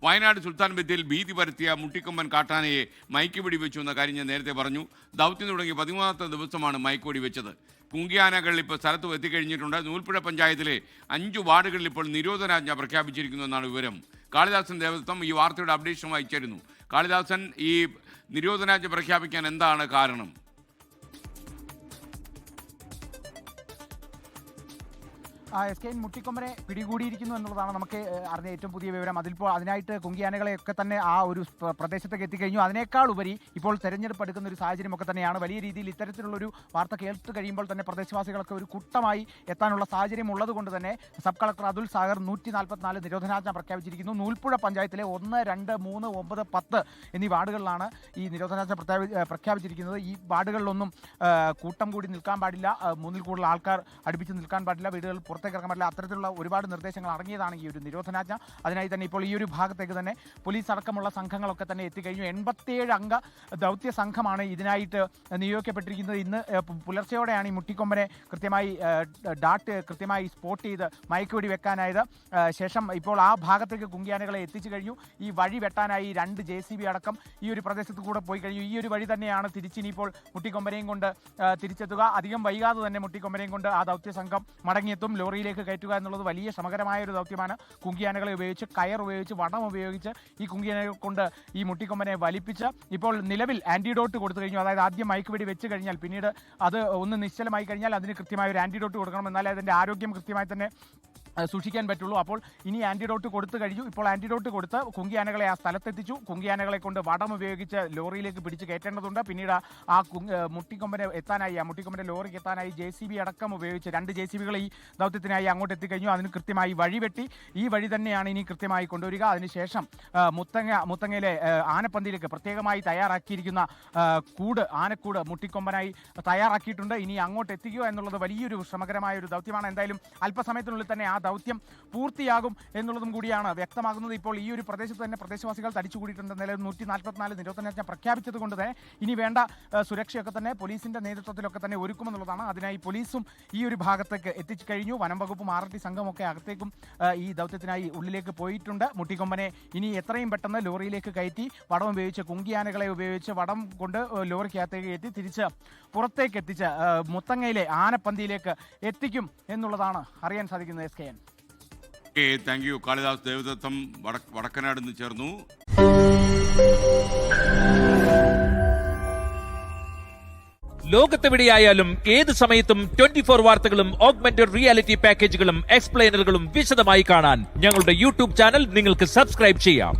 വയനാട് സുൽത്താൻ ബത്തേരിയിൽ ഭീതി പരത്തിയ മുട്ടിക്കൊമ്പൻ കാട്ടാനയെ മയക്കുവെടി വെച്ചു എന്ന കാര്യം ഞാൻ നേരത്തെ പറഞ്ഞു. ദൗത്യം തുടങ്ങി 13ാമത്തെ ദിവസമാണ് മയക്കുവെടി വെച്ചത്. കുങ്കിയാനകൾ ഇപ്പോൾ സ്ഥലത്ത് എത്തിക്കഴിഞ്ഞിട്ടുണ്ട്. നൂൽപ്പുഴ പഞ്ചായത്തിലെ 5 വാർഡുകളിൽ ഇപ്പോൾ നിരോധനാജ്ഞ പ്രഖ്യാപിച്ചിരിക്കുന്നു എന്നാണ് വിവരം. കാളിദാസൻ ദേവസ്വം ഈ വാർത്തയുടെ അപ്ഡേഷനുമായി ചേരുന്നു. കാളിദാസൻ, ഈ നിരോധനാജ്ഞ പ്രഖ്യാപിക്കാൻ എന്താണ് കാരണം? SK മുട്ടിക്കൊമ്പനെ പിടികൂടിയിരിക്കുന്നു എന്നുള്ളതാണ് നമുക്ക് അറിഞ്ഞ ഏറ്റവും പുതിയ വിവരം. അതിനായിട്ട് കുങ്കിയാനകളെയൊക്കെ തന്നെ ആ ഒരു പ്രദേശത്തേക്ക് എത്തിക്കഴിഞ്ഞു. അതിനേക്കാൾ ഉപരി ഇപ്പോൾ തെരഞ്ഞെടുപ്പ് എടുക്കുന്ന ഒരു സാഹചര്യമൊക്കെ തന്നെയാണ്. വലിയ രീതിയിൽ ഇത്തരത്തിലുള്ളൊരു വാർത്ത കേട്ട് കഴിയുമ്പോൾ തന്നെ പ്രദേശവാസികളൊക്കെ ഒരു കൂട്ടമായി എത്താനുള്ള സാഹചര്യം ഉള്ളത് കൊണ്ട് തന്നെ സബ് കളക്ടർ അതുൽ സാഗർ 144 നിരോധനാജ്ഞ പ്രഖ്യാപിച്ചിരിക്കുന്നു. നൂൽപ്പുഴ പഞ്ചായത്തിലെ 1, 2, 3, 9, 10 എന്നീ വാർഡുകളിലാണ് ഈ നിരോധനാജ്ഞ പ്രഖ്യാപിച്ചിരിക്കുന്നത്. ഈ വാർഡുകളിലൊന്നും കൂട്ടം കൂടി നിൽക്കാൻ പാടില്ല, 3-ൽ കൂടുതൽ ആൾക്കാർ അടുപ്പിച്ച് നിൽക്കാൻ പാടില്ല, വീടുകൾ പുറത്തേക്ക് ഇറങ്ങാൻ പാടില്ല. അത്തരത്തിലുള്ള ഒരുപാട് നിർദ്ദേശങ്ങൾ അടങ്ങിയതാണ് ഈ ഒരു നിരോധനാജ്ഞ. അതിനായി തന്നെ ഇപ്പോൾ ഈ ഒരു ഭാഗത്തേക്ക് തന്നെ പോലീസ് അടക്കമുള്ള സംഘങ്ങളൊക്കെ തന്നെ എത്തിക്കഴിഞ്ഞു. 87 അംഗ ദൗത്യ സംഘമാണ് ഇതിനായിട്ട് നിയോഗിക്കപ്പെട്ടിരിക്കുന്നത്. ഇന്ന് പുലർച്ചെയോടെയാണ് ഈ മുട്ടിക്കൊമ്പനെ കൃത്യമായി സ്പോട്ട് ചെയ്ത് മയക്കുവെടി വെക്കാനായത്. ശേഷം ഇപ്പോൾ ആ ഭാഗത്തേക്ക് കുങ്കിയാനകളെ എത്തിച്ചു കഴിഞ്ഞു. ഈ വഴി വെട്ടാനായി 2 JCB അടക്കം ഈ ഒരു പ്രദേശത്ത് കൂടെ പോയി കഴിഞ്ഞു. ഈ ഒരു വഴി തന്നെയാണ് തിരിച്ചിനിപ്പോൾ മുട്ടിക്കൊമ്പനെയും കൊണ്ട് തിരിച്ചെത്തുക. അധികം വൈകാതെ തന്നെ മുട്ടിക്കൊമ്പനെയും കൊണ്ട് ആ ദൗത്യ സംഘം മടങ്ങിയെത്തും. ലോറിയിലേക്ക് കയറ്റുക എന്നുള്ളത് വലിയ ശ്രമകരമായ ഒരു ദൗത്യമാണ്. കുങ്കിയാനകളെ ഉപയോഗിച്ച്, കയർ ഉപയോഗിച്ച്, വടം ഉപയോഗിച്ച് ഈ കുങ്കിയാനകളെ കൊണ്ട് ഈ മുട്ടിക്കൊമ്പനെ വലിപ്പിച്ച് ഇപ്പോൾ നിലവിൽ ആന്റിഡോട്ട് കൊടുത്തു കഴിഞ്ഞു. അതായത് ആദ്യം മയക്കുവെടി വെച്ച് കഴിഞ്ഞാൽ പിന്നീട് അത് ഒന്ന് നിശ്ചലമായി കഴിഞ്ഞാൽ അതിന് കൃത്യമായ ഒരു ആന്റിഡോട്ട് കൊടുക്കണം. എന്നാലേ അതിൻ്റെ ആരോഗ്യം കൃത്യമായി തന്നെ സൂക്ഷിക്കാൻ പറ്റുള്ളൂ. അപ്പോൾ ഇനി ആന്റിഡോട്ട് കൊടുത്തു കഴിഞ്ഞു. ഇപ്പോൾ ആന്റിഡോട്ട് കൊടുത്ത് കുങ്കിയാനകളെ ആ സ്ഥലത്തെത്തിച്ചു. കുങ്കിയാനകളെ കൊണ്ട് വടം ഉപയോഗിച്ച് ലോറിയിലേക്ക് പിടിച്ച് കയറ്റേണ്ടതുണ്ട്. പിന്നീട് ആ മുട്ടിക്കൊമ്പനെ എത്താനായി, ആ മുട്ടിക്കൊമ്പൻ്റെ ലോറിക്ക് എത്താനായി JCB അടക്കം ഉപയോഗിച്ച് 2 JCBകൾ ഈ ദൗത്യത്തിനായി അങ്ങോട്ട് എത്തിക്കഴിഞ്ഞു. അതിന് കൃത്യമായി വഴി വെട്ടി ഈ വഴി തന്നെയാണ് ഇനി കൃത്യമായി കൊണ്ടുവരിക. അതിനുശേഷം മുത്തങ്ങയിലെ ആനപ്പന്തിയിലേക്ക് പ്രത്യേകമായി തയ്യാറാക്കിയിരിക്കുന്ന ആനക്കൂട് മുട്ടിക്കൊമ്പനായി തയ്യാറാക്കിയിട്ടുണ്ട്. ഇനി അങ്ങോട്ട് എത്തിക്കുക എന്നുള്ളത് വലിയൊരു ശ്രമകരമായ ഒരു ദൗത്യമാണ്. എന്തായാലും അല്പസമയത്തിനുള്ളിൽ തന്നെ ആ ദൗത്യം പൂർത്തിയാകും എന്നുള്ളതും കൂടിയാണ് വ്യക്തമാകുന്നത്. ഇപ്പോൾ ഈ ഒരു പ്രദേശത്ത് തന്നെ പ്രദേശവാസികൾ തടിച്ചുകൂടിയിട്ടുണ്ട്. നിലവിൽ 144 നിരോധനാജ്ഞ പ്രഖ്യാപിച്ചത് കൊണ്ട് തന്നെ ഇനി വേണ്ട സുരക്ഷയൊക്കെ തന്നെ പോലീസിന്റെ നേതൃത്വത്തിലൊക്കെ തന്നെ ഒരുക്കുമെന്നുള്ളതാണ്. അതിനായി പോലീസും ഈ ഒരു ഭാഗത്തേക്ക് എത്തിച്ചു കഴിഞ്ഞു. വനം വകുപ്പും RRT സംഘമൊക്കെ അകത്തേക്കും ഈ ദൗത്യത്തിനായി ഉള്ളിലേക്ക് പോയിട്ടുണ്ട്. മുട്ടിക്കൊമ്പനെ ഇനി എത്രയും പെട്ടെന്ന് ലോറിയിലേക്ക് കയറ്റി വടം ഉപയോഗിച്ച്, കുങ്കിയാനകളെ ഉപയോഗിച്ച് വടം കൊണ്ട് ലോറിക്കകത്തേക്ക് എത്തി തിരിച്ച് പുറത്തേക്ക് എത്തിച്ച് മുത്തങ്ങയിലെ ആനപ്പന്തിയിലേക്ക് എത്തിക്കും എന്നുള്ളതാണ് അറിയാൻ സാധിക്കുന്നത്. SKN. Thank you. Kalidas Devadatham Vadakkanad നിന്ന് ചേർന്നു. ലോകത്തെവിടെയായാലും ഏത് സമയത്തും 24 വാർത്തകളും ഓഗ്മെന്റഡ് റിയാലിറ്റി പാക്കേജുകളും എക്സ്പ്ലെയിനറുകളും വിശദമായി കാണാൻ ഞങ്ങളുടെ YouTube ചാനൽ നിങ്ങൾക്ക് സബ്സ്ക്രൈബ് ചെയ്യാം.